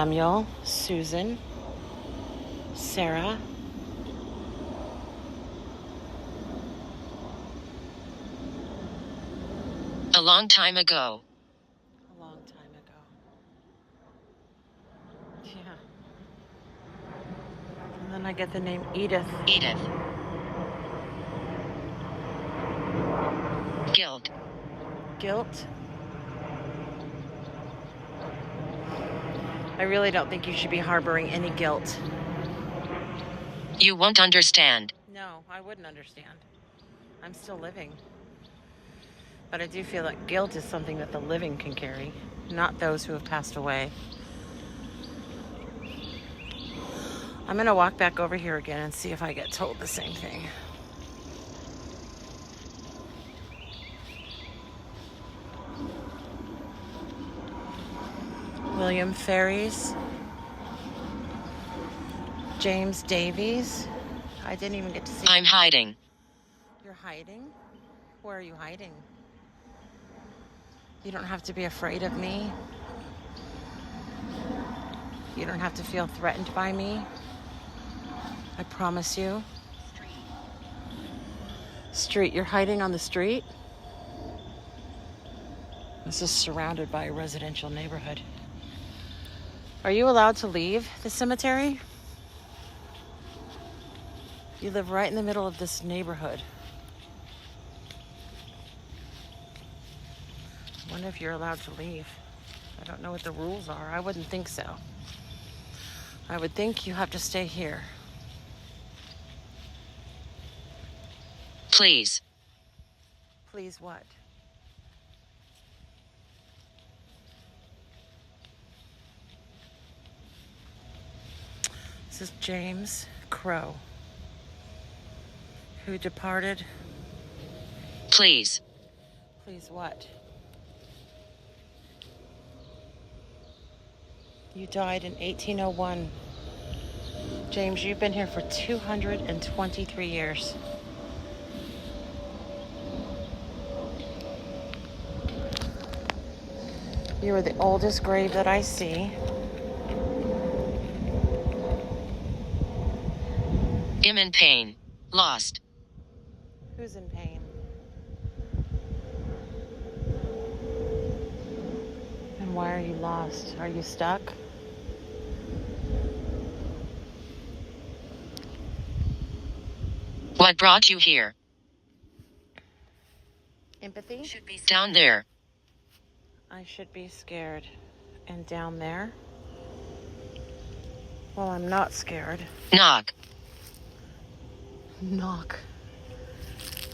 Samuel, Susan, Sarah, A long time ago. a long time ago. Yeah. And then I get the name Edith. Edith. Guilt. Guilt. I really don't think you should be harboring any guilt. You won't understand. No, I wouldn't understand. I'm still living. But I do feel that guilt is something that the living can carry, not those who have passed away. I'm going to walk back over here again and see if I get told the same thing. William Ferries. James Davies. I didn't even get to see. I'm hiding. You're hiding? Where are you hiding? You don't have to be afraid of me. You don't have to feel threatened by me. I promise you. Street. You're hiding on the street? This is surrounded by a residential neighborhood. Are you allowed to leave the cemetery? You live right in the middle of this neighborhood. I wonder if you're allowed to leave. I don't know what the rules are. I wouldn't think so. I would think you have to stay here. Please. Please what? This is James Crow, who departed. Please. Please what? You died in 1801. James, you've been here for 223 years. You are the oldest grave that I see. I'm in pain. Lost. Who's in pain? And why are you lost? Are you stuck? What brought you here? Empathy? Should be down there. I should be scared. And down there? Well, I'm not scared. Knock. Knock.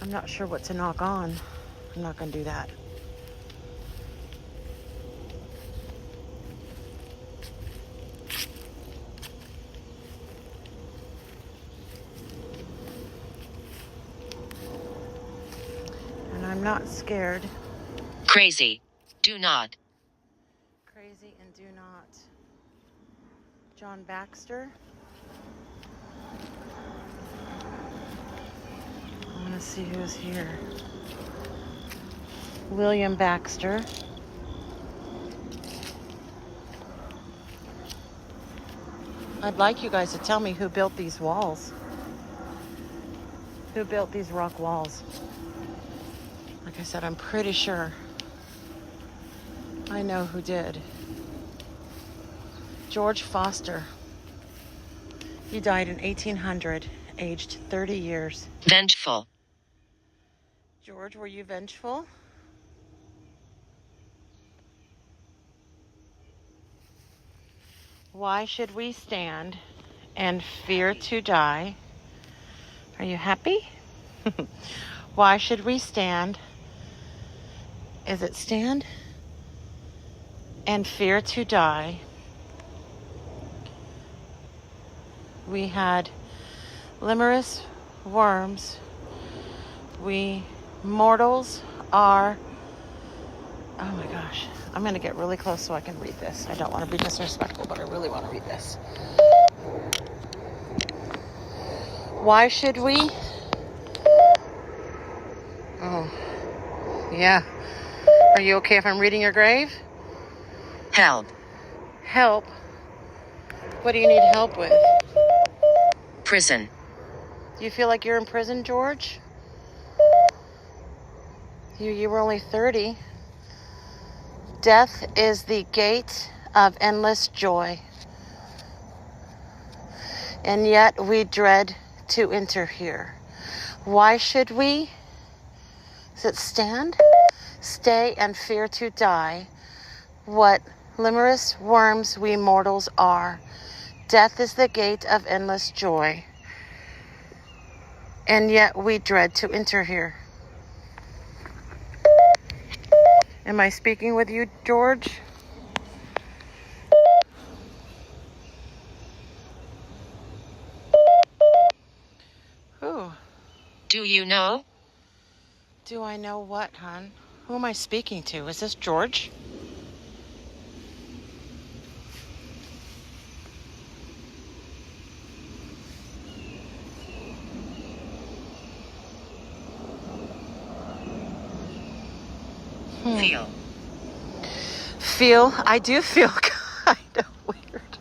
I'm not sure what to knock on. I'm not going to do that. And I'm not scared. Crazy. Do not. Crazy and do not. John Baxter. I want to see who's here. William Baxter. I'd like you guys to tell me who built these walls. Who built these rock walls? Like I said, I'm pretty sure I know who did. George Foster. He died in 1800, aged 30 years. Vengeful. George, were you vengeful? Why should we stand and fear to die? Are you happy? Why should we stand? Is it stand? And fear to die? We had limerous worms. We mortals are... Oh my gosh. I'm going to get really close so I can read this. I don't want to be disrespectful, but I really want to read this. Why should we? Oh, yeah. Are you okay if I'm reading your grave? Help. Help. What do you need help with? Prison. Do you feel like you're in prison, George? You were only 30. Death is the gate of endless joy, and yet we dread to enter here. Why should we? Does it stand? Stay and fear to die. What limorous worms we mortals are. Death is the gate of endless joy, and yet we dread to enter here. Am I speaking with you, George? Who? Do you know? Do I know what, hon? Who am I speaking to? Is this George? Feel. Feel? I do feel kind of weird.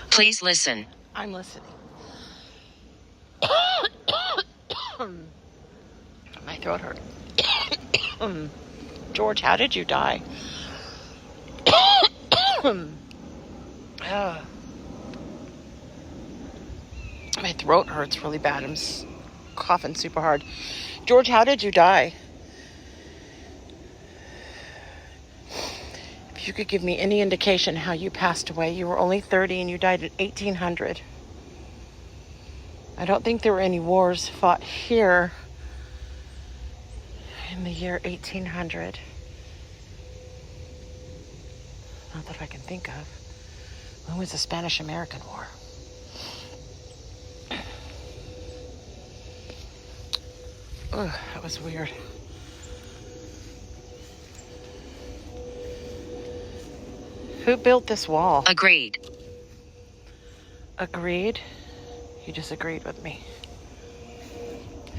Please listen. I'm listening. My throat hurt. George, how did you die? My throat hurts really bad. I'm coughing super hard. George, how did you die? If you could give me any indication how you passed away. You were only 30 and you died in 1800. I don't think there were any wars fought here in the year 1800. Not that I can think of. When was the Spanish-American War? Ugh, that was weird. Who built this wall? Agreed. Agreed? You disagreed with me.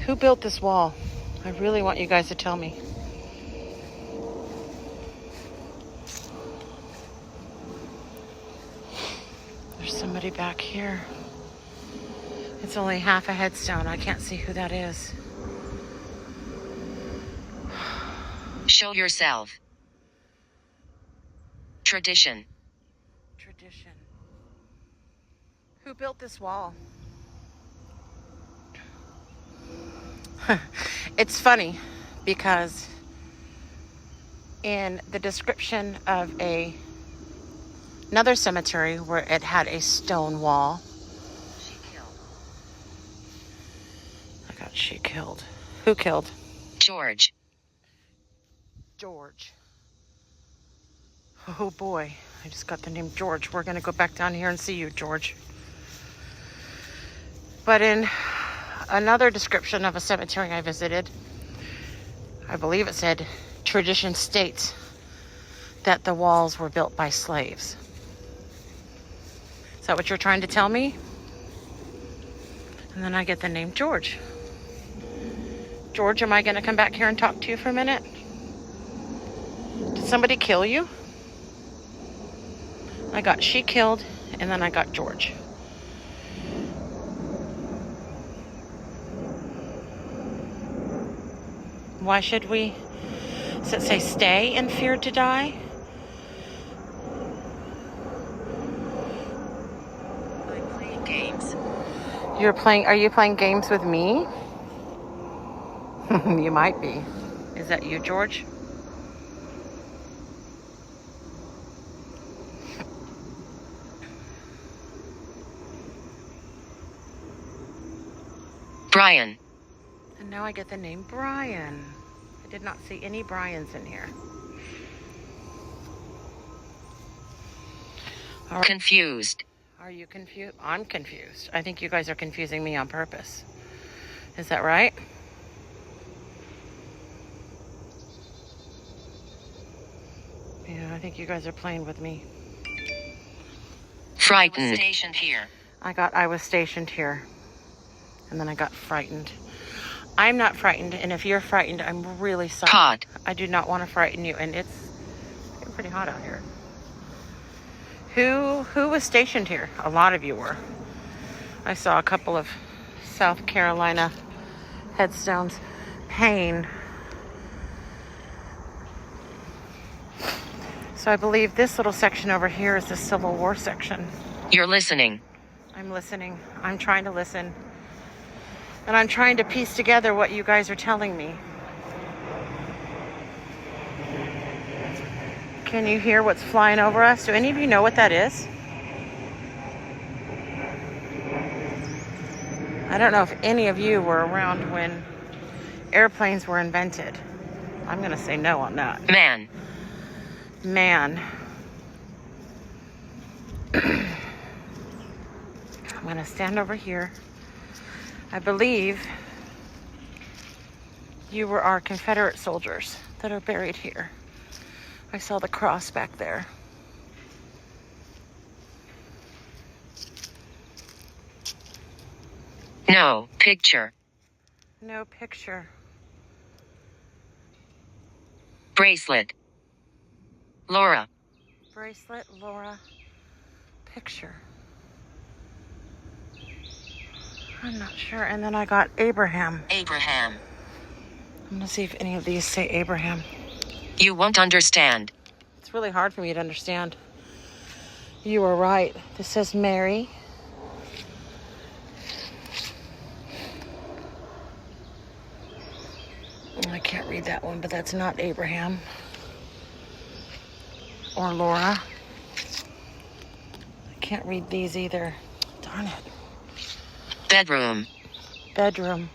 Who built this wall? I really want you guys to tell me. There's somebody back here. It's only half a headstone. I can't see who that is. Show yourself. Tradition. Tradition. Who built this wall? It's funny because in the description of another cemetery where it had a stone wall, I got she killed. Who killed? George. George. Oh boy, I just got the name George. We're going to go back down here and see you, George. But in another description of a cemetery I visited, I believe it said, tradition states that the walls were built by slaves. Is that what you're trying to tell me? And then I get the name George. George, am I going to come back here and talk to you for a minute? Did somebody kill you? I got she killed, and then I got George. Why should we? Does it say stay and fear to die? I'm playing games. Are you playing games with me? You might be. Is that you, George? Brian. And now I get the name Brian. I did not see any Brians in here. All right. Confused. Are you confused? I'm confused. I think you guys are confusing me on purpose. Is that right? Yeah, I think you guys are playing with me. Frightened. Stationed here. I was stationed here. And then I got frightened. I'm not frightened, and if you're frightened, I'm really sorry. Hot. I do not want to frighten you, and it's getting pretty hot out here. Who was stationed here? A lot of you were. I saw a couple of South Carolina headstones. Payne. So I believe this little section over here is the Civil War section. You're listening. I'm listening. I'm trying to listen. And I'm trying to piece together what you guys are telling me. Can you hear what's flying over us? Do any of you know what that is? I don't know if any of you were around when airplanes were invented. I'm going to say no on that. Man. Man. I'm going to stand over here. I believe you were our Confederate soldiers that are buried here. I saw the cross back there. No picture. No picture. Bracelet. Laura. Bracelet, Laura, picture. I'm not sure. And then I got Abraham. Abraham. I'm going to see if any of these say Abraham. You won't understand. It's really hard for me to understand. You were right. This says Mary. I can't read that one, but that's not Abraham. Or Laura. I can't read these either. Darn it. Bedroom. Bedroom.